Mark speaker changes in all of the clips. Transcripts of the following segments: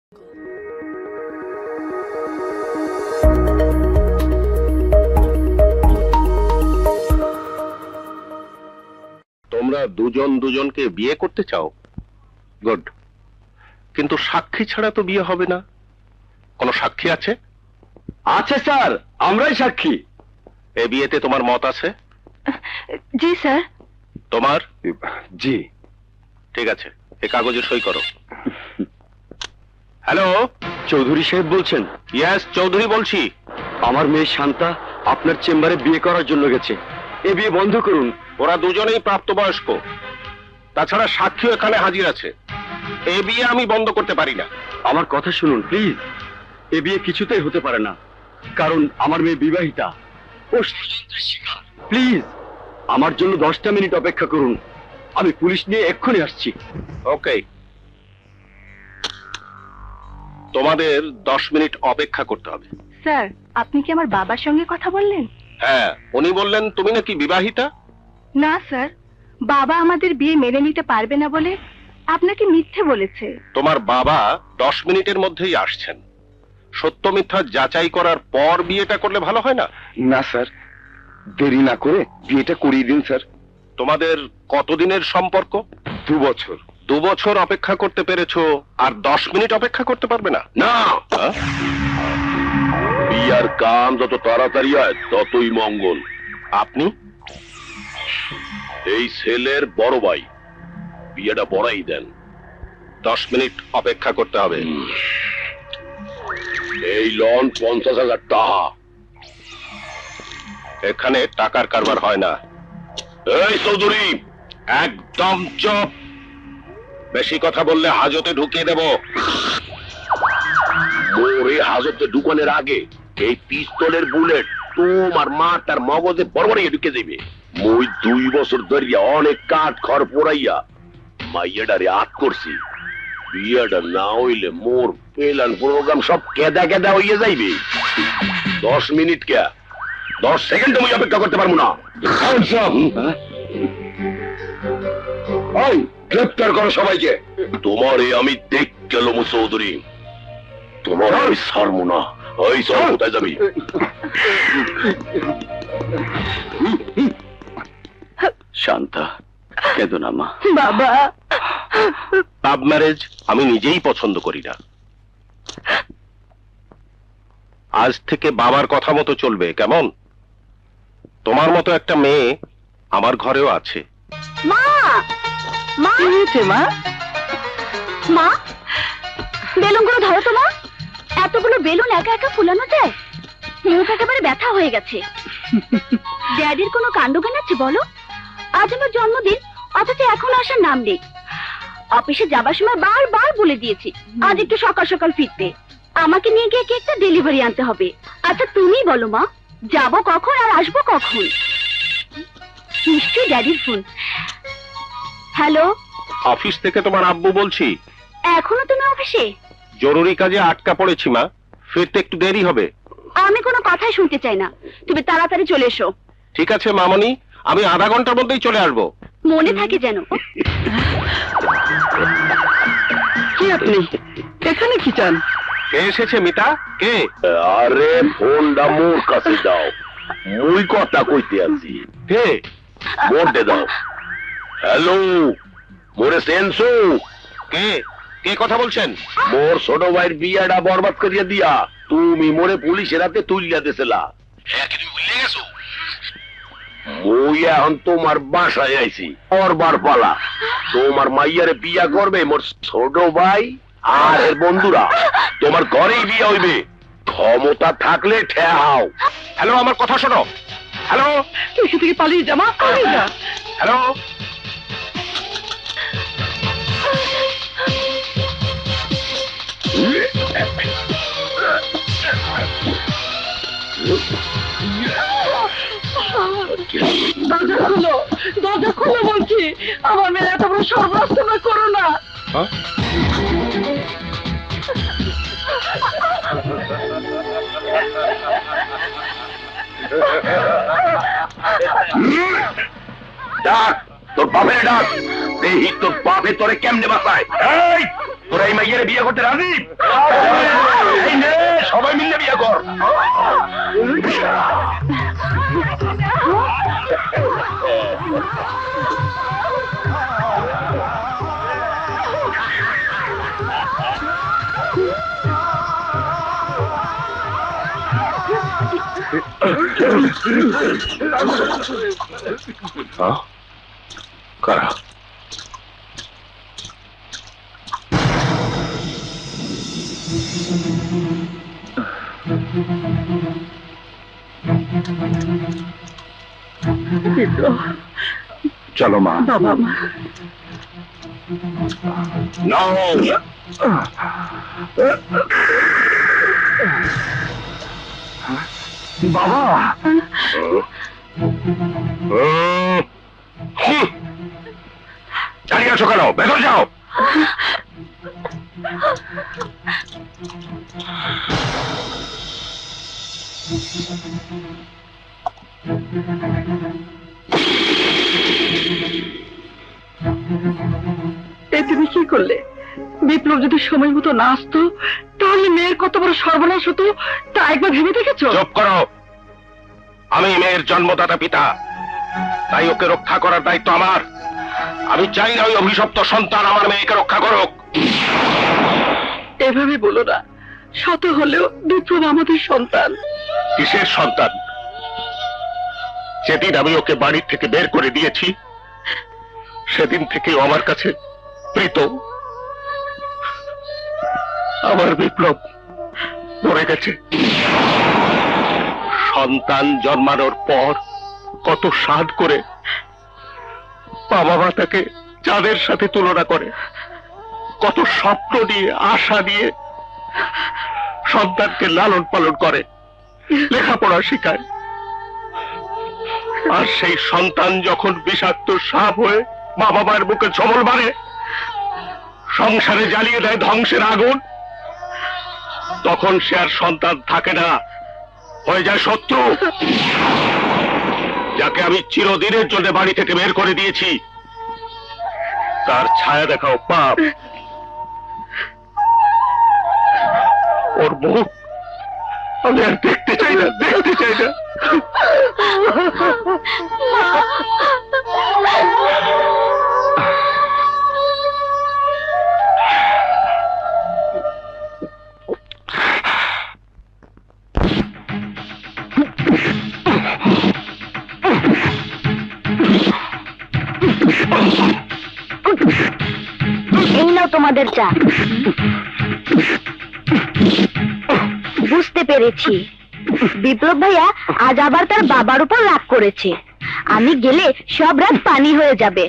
Speaker 1: তোমরা দুজন দুজনকে বিয়ে করতে চাও, গুড, কিন্তু সাক্ষী ছাড়া তো বিয়ে হবে না। কোন সাক্ষী আছে?
Speaker 2: আছে স্যার, আমরাই সাক্ষী।
Speaker 1: এ বিয়েতে তোমার মত আছে?
Speaker 3: জি স্যার।
Speaker 1: তোমার?
Speaker 2: জি।
Speaker 1: ঠিক আছে, এ কাগজে সই করো। হ্যালো,
Speaker 2: চৌধুরী সাহেব বলছেন?
Speaker 1: ইয়েস, চৌধুরী বলছি।
Speaker 2: আমার মেয়ে শান্তা আপনার চেম্বারে বিয়ে করার জন্য গেছে, এ বিয়ে বন্ধ করুন।
Speaker 1: ওরা দুজনেই প্রাপ্তবয়স্ক, তাছাড়া সাক্ষী এখানে হাজির আছে। এ বিয়ে আমি বন্ধ করতে পারি না।
Speaker 2: আমার কথা শুনুন প্লিজ, এ বিয়ে কিছুতেই হতে পারে না, কারণ আমার মেয়ে বিবাহিতা, ও ষড়যন্ত্রের শিকার। প্লিজ আমার জন্য 10টা মিনিট অপেক্ষা করুন, আমি পুলিশ নিয়ে এক্ষুনি আসছি।
Speaker 1: ওকে, তোমাদের 10 মিনিট অপেক্ষা করতে হবে।
Speaker 3: স্যার, আপনি কি আমার বাবার সঙ্গে কথা বললেন?
Speaker 1: হ্যাঁ, উনি বললেন তুমি নাকি বিবাহিতা।
Speaker 3: না স্যার, বাবা আমাদের বিয়ে মেনে নিতে পারবে না বলে আপনাকে মিথ্যে বলেছে।
Speaker 1: তোমার বাবা 10 মিনিটের মধ্যেই আসছেন। সত্য মিথ্যা যাচাই করার পর বিয়েটা করলে ভালো হয় না?
Speaker 2: না স্যার, দেরি না করে বিয়েটা করিয়ে দিন স্যার।
Speaker 1: তোমাদের কতদিনের সম্পর্ক?
Speaker 2: 2 বছর।
Speaker 1: 2 বছর অপেক্ষা করতে পেরেছো, আর 10 মিনিট অপেক্ষা করতে পারবে না?
Speaker 2: না,
Speaker 1: বিয়ার কাম যত তাড়াতাড়ি হয় ততই মঙ্গল। আপনি এই ছেলের বড় ভাই, বিয়েটা বড়াই দেন। 10 মিনিট অপেক্ষা করতে হবে। এই লোন 50,000 টাকা। এখানে টাকার কারবার হয় না। এই চৌধুরী, একদম চুপ। বেশি কথা বললে হাজতে ঢুকিয়ে দেব। মোরে হাজতে ঢুকানোর আগে এই পিস্তলের বুলেট তোমার মাটার মগজে বড়বড়িয়ে ঢুকে যাবে। মই 2 বছর ধরিয়া অনেক কাঠ খড় পোড়াইয়া মাইয়াডারে আট করছি। বিয়েটা না হইলে মোর প্ল্যান প্রোগ্রাম সব কেদা কেদা হইয়া যাইবে। 10 মিনিট কে 10 সেকেন্ড আমি অপেক্ষা করতে পারবো না। গ্রেপ্তার করো সবাইকে। তোমারে আমি দেখ গেল চৌধুরী, তোমার আমি ছাড়বো না। ওই সব কোথায় যাবি?
Speaker 2: শান্তা, কেঁদো না মা।
Speaker 3: বাবা,
Speaker 1: লাভ ম্যারেজ আমি নিজেই পছন্দ করি না। আজ থেকে বাবার কথা মতো চলবে, কেমন? তোমার মতো একটা মেয়ে আমার ঘরেও আছে।
Speaker 3: মা, মা, কি হয়েছে মা? মা, বেলুনগুলো ধরো তো মা। এতগুলো বেলুন একা একা ফুলানো যায়? মুখ একেবারে ব্যথা হয়ে গেছে। ড্যাডির কোনো কাণ্ডজ্ঞান আছে বলো? আজ আমার জন্মদিন, অথচ এখন আসার নাম নেই। অফিসে যাবার সময় বারবার বলে দিয়েছি আজ একটু সকাল সকাল ফিরতে। আমাকে নিয়ে গিয়ে কেকটা ডেলিভারি আনতে হবে। আচ্ছা তুমি বলো মা, যাবো কখন আর আসবো কখন? নিশ্চয়ই ড্যাডির ফোন। হ্যালো,
Speaker 1: অফিস থেকে তোমার আব্বু বলছি।
Speaker 3: এখনো তুমি অফিসে?
Speaker 1: জরুরি কাজে আটকা পড়েছি মা, ফিরতে একটু দেরি হবে।
Speaker 3: আমি কোনো কথাই শুনতে চাই না, তুমি তাড়াতাড়ি চলে এসো।
Speaker 1: ঠিক আছে মামনি, আমি আধা ঘন্টার মধ্যেই চলে আসবো।
Speaker 3: মনে থাকে যেন।
Speaker 4: কি আপনি এখানে কি চান?
Speaker 1: কে এসেছে মিতা? কে? আরে ফোনটা মোর কাছে দাও, মুই কথা কইতে আছি। কে? মোড়ে দাও। হ্যালো, মোরে সেন্সু। কে? কে কথা বলছেন? মোর ছোট ভাইয়ের বিয়াটা বরবাদ করিয়া দিয়া তুমি মোরে পুলিশের হাতে তুলিয়া দিছিলা। হ্যাঁ, কি তুমি ভুলে গেছো? মুই এখন তোমার বাসায় আইছি, করবার পালা। তোমার মাইয়ারে বিয়া করবে মোর ছোট ভাই আর এর বন্ধুরা। তোমার ঘরেই বিয়ে হইবে, ক্ষমতা থাকলে ঠেহাও। হ্যালো, আমার কথা শোনো। হ্যালো,
Speaker 4: তুই এখান থেকে পালিয়ে যা মা, পালিয়ে যা।
Speaker 1: হ্যালো,
Speaker 4: দরজা খুলো, দরজা খুলো বলছি। আমার মেয়ে এত বড় সর্বনাশ তোমরা করো না।
Speaker 1: ডাক তোর বাপের ডাক, দেখি তোর বাপে তোরে কেমনে বাঁচায়। তোরা এই মাইয়ের বিয়ে করতে রাজি? এই নে, সবাই মিলে বিয়ে কর। কারা? চলো মা।
Speaker 4: বাবা মা
Speaker 1: বাবা দাঁড়িয়ে আছো কেন? ভেতর যাও।
Speaker 4: এই তুমি কি করলে? বিপ্লব যদি সময় মতো না আসতো তাহলে মেয়ের কত বড় সর্বনাশ হতো তা একবার ভেবে দেখেছো?
Speaker 1: চুপ করো। আমি মেয়ের জন্মদাতা পিতা, তাই ওকে রক্ষা করার দায়িত্ব আমার। আমি চাই না ওই অভিশপ্ত সন্তান আমার মেয়েকে রক্ষা করুক।
Speaker 4: এভাবে বলো না, শত হলেও বিপ্লব আমাদের সন্তান।
Speaker 1: কিসের সন্তান? যেদিন আমি ওকে বাড়ির থেকে বের করে দিয়েছি সেদিন থেকে ও আমার কাছে প্রীত। আমার বিপ্লব মরে গেছে। সন্তান জন্মানোর পর কত সাধ করে বাবা মা তাকে চাঁদের সাথে তুলনা করে, কত স্বপ্ন নিয়ে আশা নিয়ে সন্তানকে লালন পালন করে, লেখাপড়া শেখায়। আর সেই সন্তান যখন বিষাক্ত সাপ হয়ে বাবা মায়ের বুকে ঝমল মারে, সংসারে জ্বালিয়ে দেয় ধ্বংসের আগুন, তখন সে আর সন্তান থাকে না, হয়ে যায় শত্রু। যাকে আমি চিরদিনের জন্য বাড়ি থেকে বের করে দিয়েছি তার ছায়া দেখাও পাপ। ওর মুখ আমি আর দেখতে চাই না, দেখতে চাই না।
Speaker 3: এই নাও তোমাদের চা। বুঝতে পেরেছি বিপ্লব ভাইয়া আজ আবার তার বাবার উপর রাগ করেছে। আমি গেলে সব রাগ পানি হয়ে যাবে।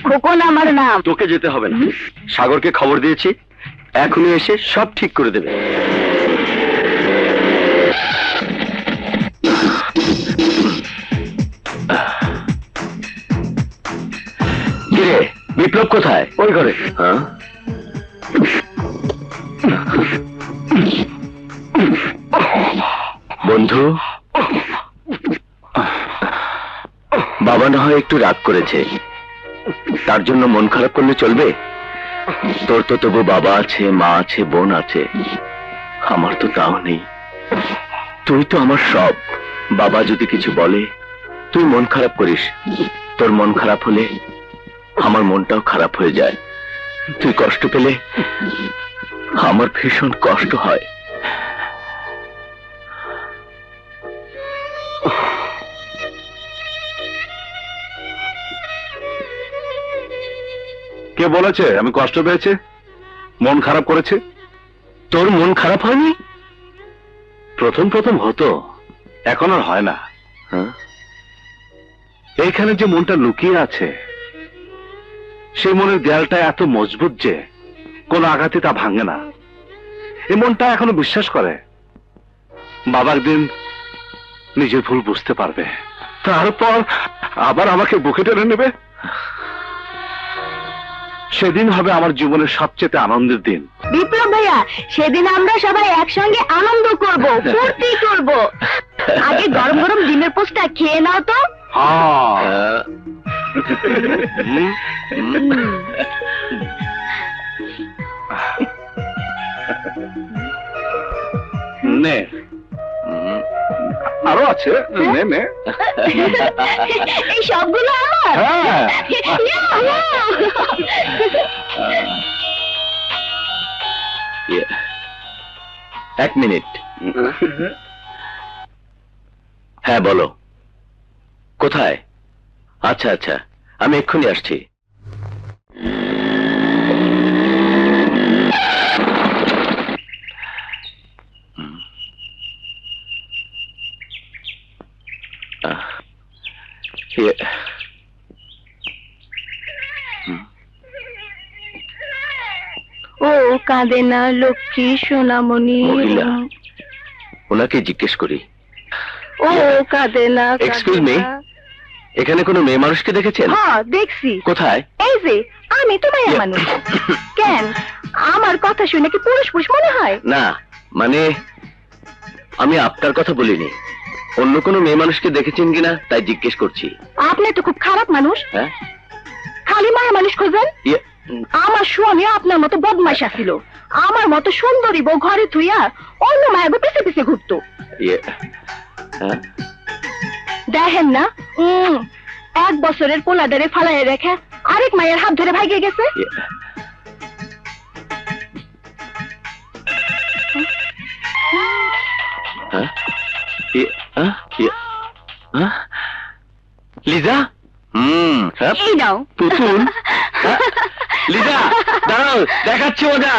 Speaker 3: খোকন আমার নাম।
Speaker 2: তোকে যেতে হবে না, সাগরকে খবর দিয়েছি, এখনই এসে সব ঠিক করে দেবে। কিরে, বিপ্লব কোথায়? ওই ঘরে। হ্যাঁ, বন্ধু, বাবা না হয় একটু রাগ করেছে, তার জন্য মন খারাপ করলে চলবে? তোর তো তবু বাবা আছে, মা আছে, বোন আছে, আমার তো তাও নেই। তুই তো আমার সব। বাবা যদি কিছু বলে তুই মন খারাপ করিস, তোর মন খারাপ হলে আমার মনটাও খারাপ হয়ে যায়। তুই কষ্ট পেলে আমার ভীষণ কষ্ট হয়।
Speaker 1: কে বলেছে আমি কষ্ট পেয়েছে, মন খারাপ করেছে?
Speaker 2: তোর মন খারাপ হয়নি?
Speaker 1: প্রথম প্রথম হতো, এখন আর হয় না।
Speaker 2: হ্যাঁ,
Speaker 1: এইখানে যে মনটা লুকিয়ে আছে সেই মনের দেয়ালটা এত মজবুত যে কোন আঘাতে তা ভাঙে না। এই মনটা এখনো বিশ্বাস করে বাবা একদিন নিজের ভুল বুঝতে পারবে, তারপর আবার আমাকে বুকে টেনে নেবে। সেদিন হবে আমার জীবনের সবচেয়ে আনন্দের দিন।
Speaker 3: বিপ্লব ভাইয়া, সেদিন আমরা সবাই একসঙ্গে আনন্দ করব, ফুর্তি করব। আগে গরম গরম ডিমের পোস্টটা খেয়ে নাও তো।
Speaker 1: হ্যাঁ।
Speaker 2: নে আরো আছে নে নে
Speaker 3: এই সবগুলো আমার
Speaker 2: হ্যাঁ।
Speaker 1: এক মিনিট। হ্যাঁ বলো, কোথায়? আচ্ছা আচ্ছা, আমি এক্ষুনি আসছি।
Speaker 3: ও কাঁদে না লক্ষ্মী সোনামণি,
Speaker 1: মহিলা। ওনাকে জিজ্ঞেস করি।
Speaker 3: ও কাঁদে না।
Speaker 1: Excuse me? এখানে কোনো মেয়ে মানুষকে দেখেছেন?
Speaker 3: হ্যাঁ দেখছি।
Speaker 1: কোথায়?
Speaker 3: এই যে আমি তো মায়া মানুষ। কেন আমার কথা শুনে কি পুরুষ পুরুষ মনে হয়?
Speaker 1: না, মানে আমি আপনার কথা বলিনি, অন্য কোনো মেয়ে মানুষকে দেখেছেন কিনা তাই জিজ্ঞেস করছি।
Speaker 3: আপনি তো খুব খারাপ মানুষ,
Speaker 1: হ্যাঁ?
Speaker 3: খালি মায়া মানুষ খোঁজেন।
Speaker 1: ইয়ে,
Speaker 3: আমার স্বামী আপনার মতো বদমাইশ ছিল, আমার মতো সুন্দরী বউ ঘরে থুইয়া অন্য মায়াগো পিছে পিছে ঘুরতো।
Speaker 1: ইয়ে, হ্যাঁ?
Speaker 3: দেখেন না, 1 বছরের পোলাদারে ফালাইয়া রেখে আরেক মায়ের হাত ধরে ভাগিয়ে গেছে।
Speaker 1: ইয়ে, হ্যাঁ? ইয়ে, হ্যাঁ? ইয়ে, হ্যাঁ? লিজা? হ্যাঁ?
Speaker 3: এই নাও
Speaker 1: পুতুল? হ্যাঁ? লিজা দাঁড়াও, দেখাচ্ছি মজা।